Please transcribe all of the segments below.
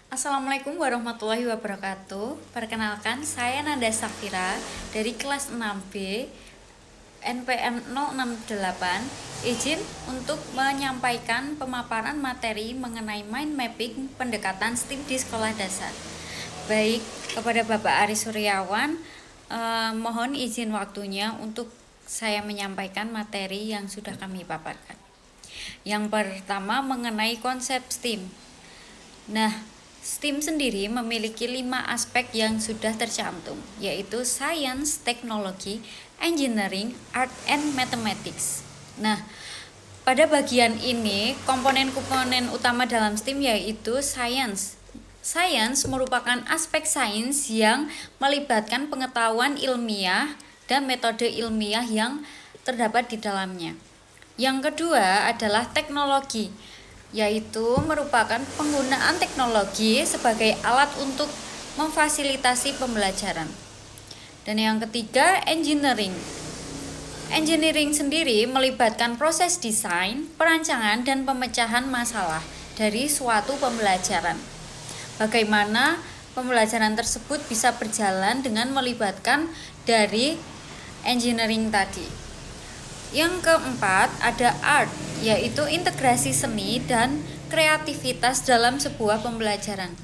Assalamualaikum warahmatullahi wabarakatuh. Perkenalkan, saya Nanda Safira dari kelas 6B NPM 068. Izin untuk menyampaikan pemaparan materi mengenai mind mapping pendekatan STEAM di sekolah dasar. Baik, kepada Bapak Ari Suryawan, mohon izin waktunya untuk saya menyampaikan materi yang sudah kami paparkan. Yang pertama mengenai konsep STEAM. Nah, STEAM sendiri memiliki 5 aspek yang sudah tercantum, yaitu Science, Technology, Engineering, Art, and Mathematics. Nah, pada bagian ini, komponen-komponen utama dalam STEAM yaitu Science. Science merupakan aspek sains yang melibatkan pengetahuan ilmiah dan metode ilmiah yang terdapat di dalamnya. Yang kedua adalah teknologi, yaitu merupakan penggunaan teknologi sebagai alat untuk memfasilitasi pembelajaran. Dan yang ketiga, engineering. Engineering sendiri melibatkan proses desain, perancangan, dan pemecahan masalah dari suatu pembelajaran. Bagaimana pembelajaran tersebut bisa berjalan dengan melibatkan dari engineering tadi. Yang keempat ada art, yaitu integrasi seni dan kreativitas dalam sebuah pembelajaran.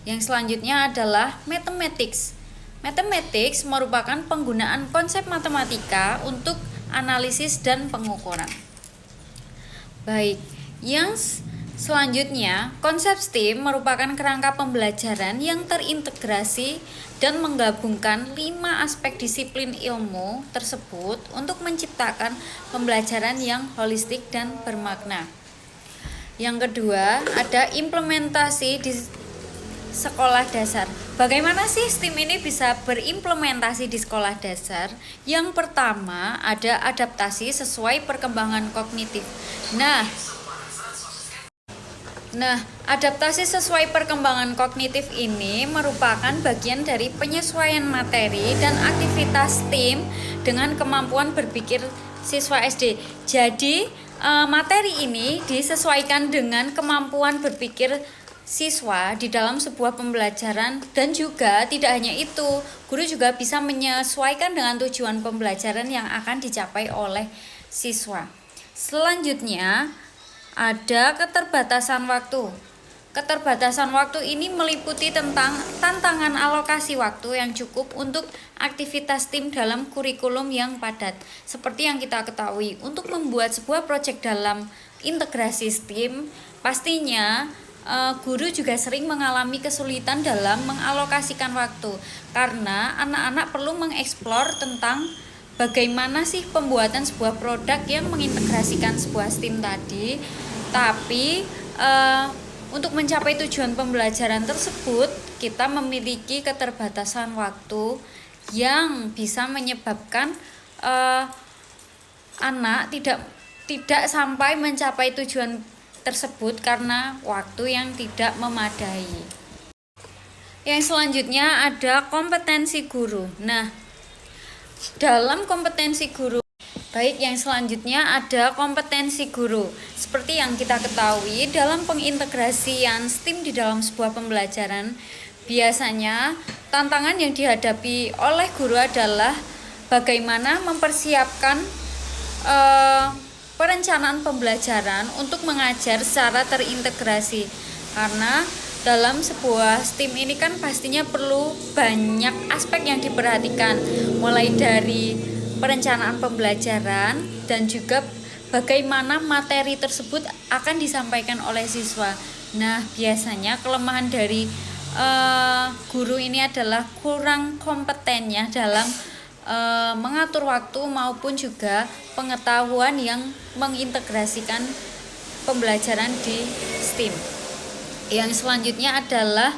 Yang selanjutnya adalah mathematics. Mathematics merupakan penggunaan konsep matematika untuk analisis dan pengukuran. Baik, yang selanjutnya, konsep STEAM merupakan kerangka pembelajaran yang terintegrasi dan menggabungkan 5 aspek disiplin ilmu tersebut untuk menciptakan pembelajaran yang holistik dan bermakna. Yang kedua, ada implementasi di sekolah dasar. Bagaimana sih STEAM ini bisa berimplementasi di sekolah dasar? Yang pertama, ada adaptasi sesuai perkembangan kognitif. Nah, adaptasi sesuai perkembangan kognitif ini merupakan bagian dari penyesuaian materi dan aktivitas STEAM dengan kemampuan berpikir siswa SD. Jadi, materi ini disesuaikan dengan kemampuan berpikir siswa di dalam sebuah pembelajaran, dan juga tidak hanya itu, guru juga bisa menyesuaikan dengan tujuan pembelajaran yang akan dicapai oleh siswa. Selanjutnya, ada keterbatasan waktu. Keterbatasan waktu ini meliputi tentang tantangan alokasi waktu yang cukup untuk aktivitas tim dalam kurikulum yang padat. Seperti yang kita ketahui, untuk membuat sebuah proyek dalam integrasi STEAM, pastinya guru juga sering mengalami kesulitan dalam mengalokasikan waktu, karena anak-anak perlu mengeksplor tentang bagaimana sih pembuatan sebuah produk yang mengintegrasikan sebuah STEAM tadi. Tapi untuk mencapai tujuan pembelajaran tersebut, kita memiliki keterbatasan waktu yang bisa menyebabkan anak tidak sampai mencapai tujuan tersebut karena waktu yang tidak memadai. Yang selanjutnya ada kompetensi guru. Nah, dalam kompetensi guru, baik, yang selanjutnya ada kompetensi guru. Seperti yang kita ketahui, dalam pengintegrasian STEAM di dalam sebuah pembelajaran, biasanya tantangan yang dihadapi oleh guru adalah bagaimana mempersiapkan perencanaan pembelajaran untuk mengajar secara terintegrasi. Karena dalam sebuah STEAM ini kan pastinya perlu banyak aspek yang diperhatikan, mulai dari perencanaan pembelajaran dan juga bagaimana materi tersebut akan disampaikan oleh siswa. Nah, biasanya kelemahan dari guru ini adalah kurang kompetennya dalam mengatur waktu maupun juga pengetahuan yang mengintegrasikan pembelajaran di STEAM. Yang selanjutnya adalah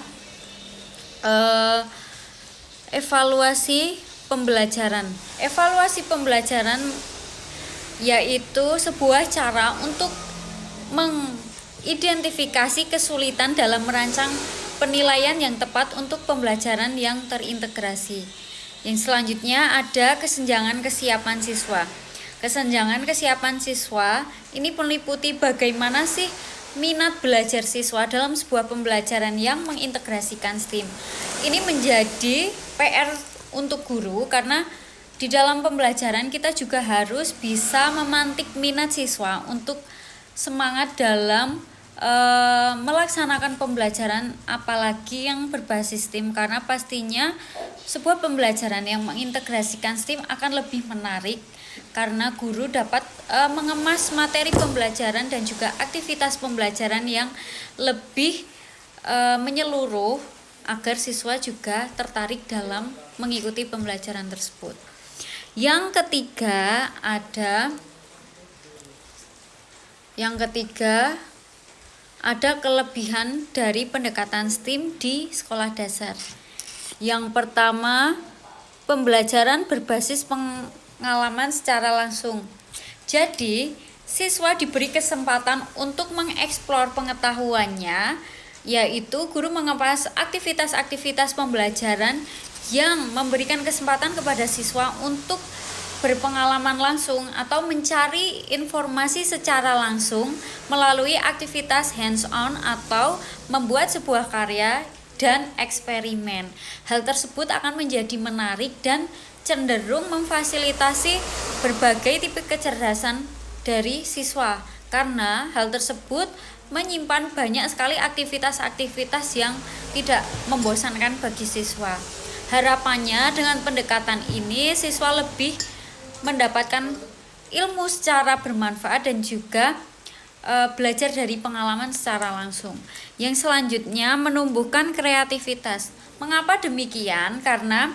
evaluasi pembelajaran. Evaluasi pembelajaran yaitu sebuah cara untuk mengidentifikasi kesulitan dalam merancang penilaian yang tepat untuk pembelajaran yang terintegrasi. Yang selanjutnya ada kesenjangan kesiapan siswa. Kesenjangan kesiapan siswa ini meliputi bagaimana sih minat belajar siswa dalam sebuah pembelajaran yang mengintegrasikan STEAM. Ini menjadi PR untuk guru karena di dalam pembelajaran kita juga harus bisa memantik minat siswa untuk semangat dalam melaksanakan pembelajaran, apalagi yang berbasis STEAM, karena pastinya sebuah pembelajaran yang mengintegrasikan STEAM akan lebih menarik karena guru dapat mengemas materi pembelajaran dan juga aktivitas pembelajaran yang lebih menyeluruh agar siswa juga tertarik dalam mengikuti pembelajaran tersebut. Yang ketiga ada kelebihan dari pendekatan STEAM di sekolah dasar. Yang pertama, pembelajaran berbasis pengalaman secara langsung. Jadi, siswa diberi kesempatan untuk mengeksplor pengetahuannya, yaitu guru mengemas aktivitas-aktivitas pembelajaran yang memberikan kesempatan kepada siswa untuk berpengalaman langsung atau mencari informasi secara langsung melalui aktivitas hands-on atau membuat sebuah karya dan eksperimen. Hal tersebut akan menjadi menarik dan cenderung memfasilitasi berbagai tipe kecerdasan dari siswa karena hal tersebut menyimpan banyak sekali aktivitas-aktivitas yang tidak membosankan bagi siswa. Harapannya dengan pendekatan ini siswa lebih mendapatkan ilmu secara bermanfaat dan juga belajar dari pengalaman secara langsung. Yang selanjutnya menumbuhkan kreativitas. Mengapa demikian? Karena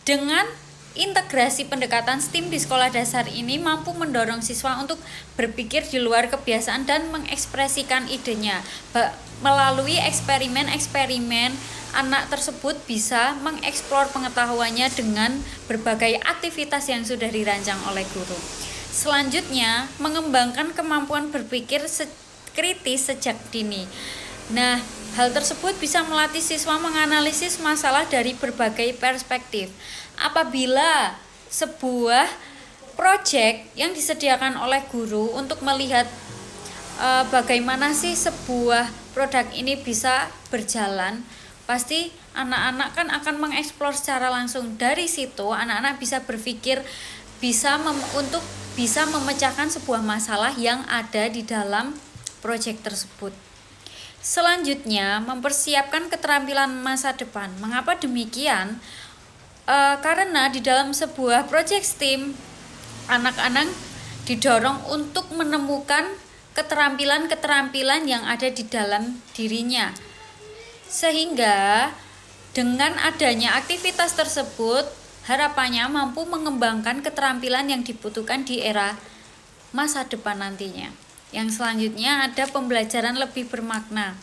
dengan integrasi pendekatan STEAM di sekolah dasar ini mampu mendorong siswa untuk berpikir di luar kebiasaan dan mengekspresikan idenya. Melalui eksperimen-eksperimen, anak tersebut bisa mengeksplor pengetahuannya dengan berbagai aktivitas yang sudah dirancang oleh guru. Selanjutnya, mengembangkan kemampuan berpikir kritis sejak dini. Nah, hal tersebut bisa melatih siswa menganalisis masalah dari berbagai perspektif. Apabila sebuah proyek yang disediakan oleh guru untuk melihat bagaimana sih sebuah produk ini bisa berjalan, pasti anak-anak kan akan mengeksplor secara langsung. Dari situ anak-anak bisa berpikir untuk bisa memecahkan sebuah masalah yang ada di dalam proyek tersebut. Selanjutnya, mempersiapkan keterampilan masa depan. Mengapa demikian? Karena di dalam sebuah proyek STEAM, anak-anak didorong untuk menemukan keterampilan-keterampilan yang ada di dalam dirinya. Sehingga dengan adanya aktivitas tersebut, harapannya mampu mengembangkan keterampilan yang dibutuhkan di era masa depan nantinya. Yang selanjutnya ada pembelajaran lebih bermakna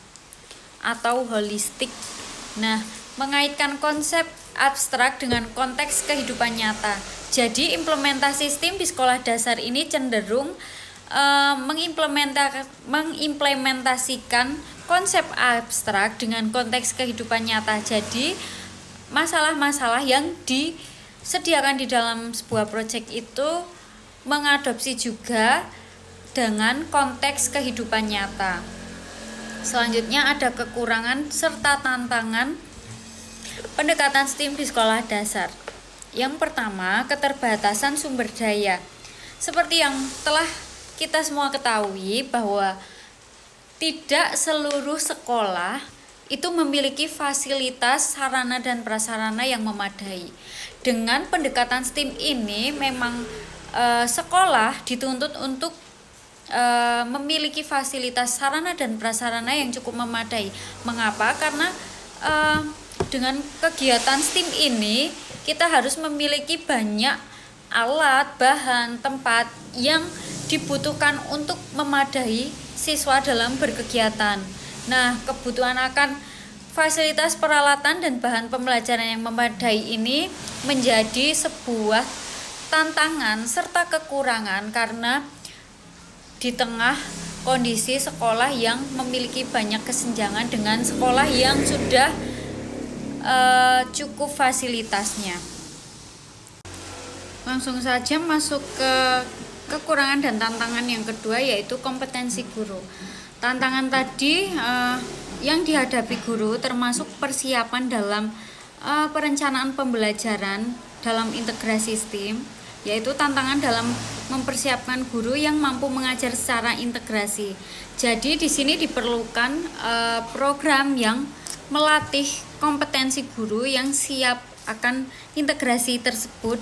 atau holistik. Nah, mengaitkan konsep abstrak dengan konteks kehidupan nyata. Jadi implementasi STEAM di sekolah dasar ini cenderung mengimplementasikan konsep abstrak dengan konteks kehidupan nyata. Jadi masalah-masalah yang disediakan di dalam sebuah proyek itu mengadopsi juga dengan konteks kehidupan nyata. Selanjutnya ada kekurangan serta tantangan pendekatan STEAM di sekolah dasar. Yang pertama, keterbatasan sumber daya. Seperti yang telah kita semua ketahui bahwa tidak seluruh sekolah itu memiliki fasilitas sarana dan prasarana yang memadai. Dengan pendekatan STEAM ini memang sekolah dituntut untuk memiliki fasilitas sarana dan prasarana yang cukup memadai. Mengapa? Karena dengan kegiatan STEAM ini kita harus memiliki banyak alat, bahan, tempat yang dibutuhkan untuk memadai siswa dalam berkegiatan. Nah, kebutuhan akan fasilitas peralatan dan bahan pembelajaran yang memadai ini menjadi sebuah tantangan serta kekurangan karena di tengah kondisi sekolah yang memiliki banyak kesenjangan dengan sekolah yang sudah cukup fasilitasnya. Langsung saja masuk ke kekurangan dan tantangan yang kedua, yaitu kompetensi guru. Tantangan tadi yang dihadapi guru termasuk persiapan dalam perencanaan pembelajaran dalam integrasi STEAM, yaitu tantangan dalam mempersiapkan guru yang mampu mengajar secara integrasi. Jadi di sini diperlukan program yang melatih kompetensi guru yang siap akan integrasi tersebut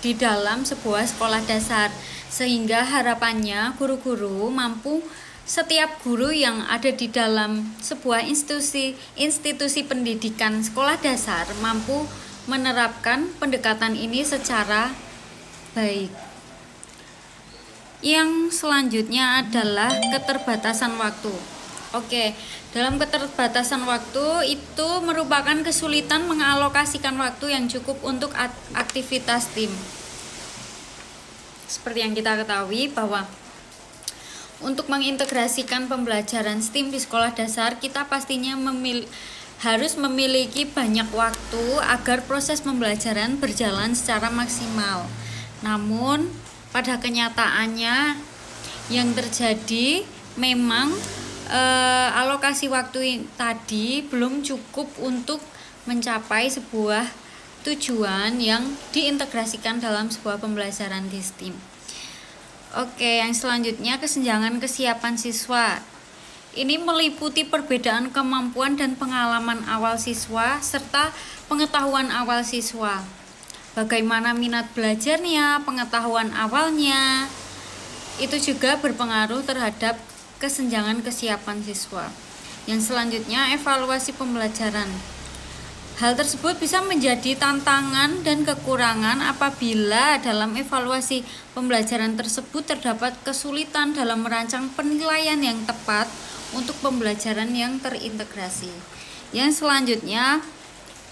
di dalam sebuah sekolah dasar, sehingga harapannya guru-guru mampu, setiap guru yang ada di dalam sebuah institusi pendidikan sekolah dasar mampu menerapkan pendekatan ini secara baik. Yang selanjutnya adalah keterbatasan waktu. Oke, dalam keterbatasan waktu itu merupakan kesulitan mengalokasikan waktu yang cukup untuk aktivitas tim. Seperti yang kita ketahui bahwa untuk mengintegrasikan pembelajaran STEAM di sekolah dasar, kita pastinya harus memiliki banyak waktu agar proses pembelajaran berjalan secara maksimal. Namun, pada kenyataannya yang terjadi memang alokasi waktu tadi belum cukup untuk mencapai sebuah tujuan yang diintegrasikan dalam sebuah pembelajaran di STEAM. Oke, yang selanjutnya kesenjangan kesiapan siswa. Ini meliputi perbedaan kemampuan dan pengalaman awal siswa serta pengetahuan awal siswa. Bagaimana minat belajarnya, pengetahuan awalnya, itu juga berpengaruh terhadap kesenjangan kesiapan siswa. Yang selanjutnya evaluasi pembelajaran. Hal tersebut bisa menjadi tantangan dan kekurangan apabila dalam evaluasi pembelajaran tersebut terdapat kesulitan dalam merancang penilaian yang tepat untuk pembelajaran yang terintegrasi. Yang selanjutnya,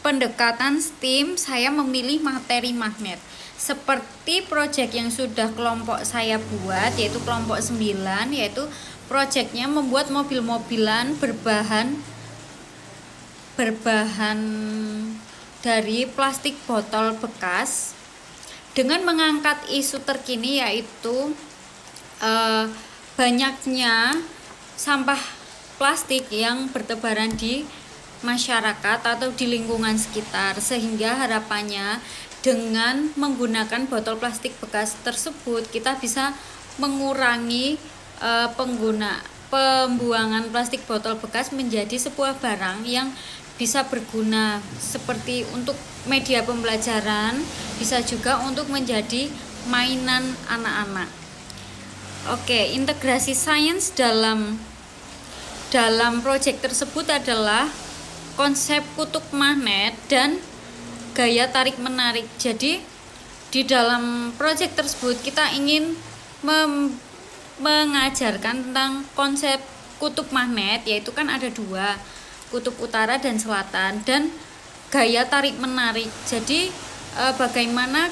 pendekatan STEAM, saya memilih materi magnet. Seperti proyek yang sudah kelompok saya buat, yaitu kelompok 9, yaitu proyeknya membuat mobil-mobilan berbahan dari plastik botol bekas dengan mengangkat isu terkini, yaitu banyaknya sampah plastik yang bertebaran di masyarakat atau di lingkungan sekitar, sehingga harapannya dengan menggunakan botol plastik bekas tersebut kita bisa mengurangi pembuangan plastik botol bekas menjadi sebuah barang yang bisa berguna, seperti untuk media pembelajaran, bisa juga untuk menjadi mainan anak-anak. Oke, integrasi sains dalam proyek tersebut adalah konsep kutub magnet dan gaya tarik menarik. Jadi di dalam proyek tersebut kita ingin mengajarkan tentang konsep kutub magnet, yaitu kan ada dua, kutub utara dan selatan, dan gaya tarik menarik. Jadi bagaimana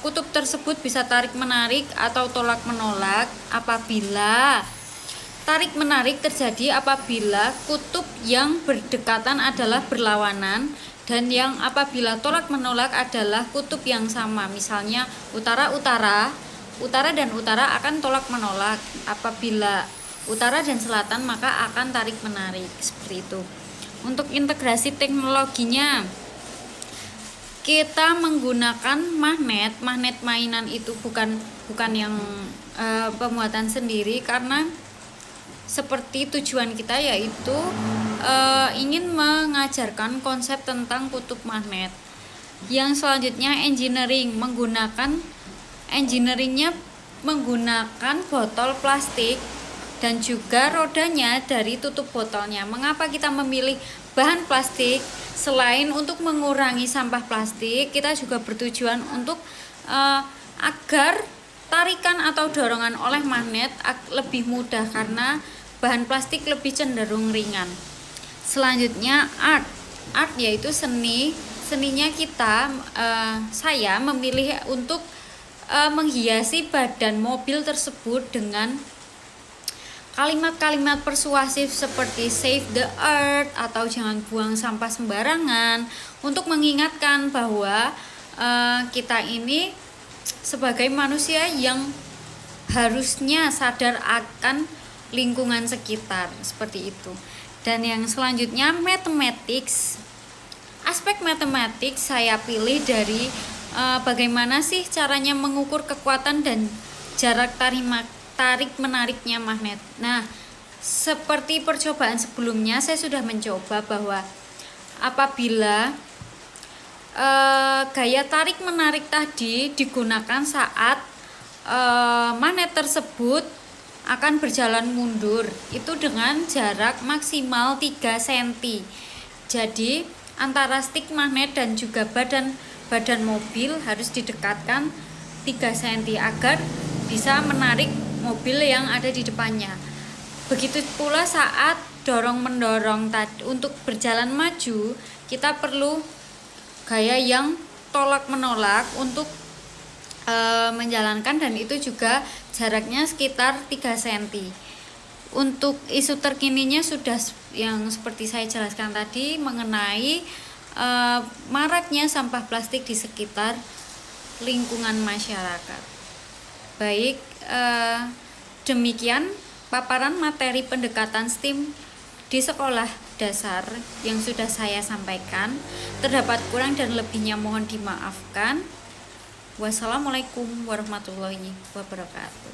kutub tersebut bisa tarik menarik atau tolak menolak. Apabila tarik menarik terjadi apabila kutub yang berdekatan adalah berlawanan, dan yang apabila tolak menolak adalah kutub yang sama. Misalnya utara dan utara akan tolak menolak. Apabila utara dan selatan maka akan tarik menarik, seperti itu. Untuk integrasi teknologinya, kita menggunakan magnet mainan itu bukan yang pembuatan sendiri, karena seperti tujuan kita yaitu ingin mengajarkan konsep tentang kutub magnet. Yang selanjutnya engineeringnya menggunakan botol plastik dan juga rodanya dari tutup botolnya. Mengapa kita memilih bahan plastik? Selain untuk mengurangi sampah plastik, kita juga bertujuan untuk agar tarikan atau dorongan oleh magnet lebih mudah, karena bahan plastik lebih cenderung ringan. Selanjutnya art yaitu seninya saya memilih untuk menghiasi badan mobil tersebut dengan kalimat-kalimat persuasif seperti save the earth atau jangan buang sampah sembarangan, untuk mengingatkan bahwa kita ini sebagai manusia yang harusnya sadar akan lingkungan sekitar, seperti itu. Dan yang selanjutnya mathematics. Aspek matematik saya pilih dari bagaimana sih caranya mengukur kekuatan dan jarak tarik menariknya magnet. Nah, seperti percobaan sebelumnya saya sudah mencoba bahwa apabila gaya tarik menarik tadi digunakan saat magnet tersebut akan berjalan mundur, itu dengan jarak maksimal 3 cm. Jadi antara stik magnet dan juga badan mobil harus didekatkan 3 cm agar bisa menarik mobil yang ada di depannya. Begitu pula saat dorong-mendorong tadi, untuk berjalan maju kita perlu gaya yang tolak-menolak untuk menjalankan, dan itu juga jaraknya sekitar 3 cm. Untuk isu terkininya sudah yang seperti saya jelaskan tadi mengenai maraknya sampah plastik di sekitar lingkungan masyarakat. Baik, demikian paparan materi pendekatan STEAM di sekolah dasar yang sudah saya sampaikan. Terdapat kurang dan lebihnya mohon dimaafkan. Wassalamualaikum warahmatullahi wabarakatuh.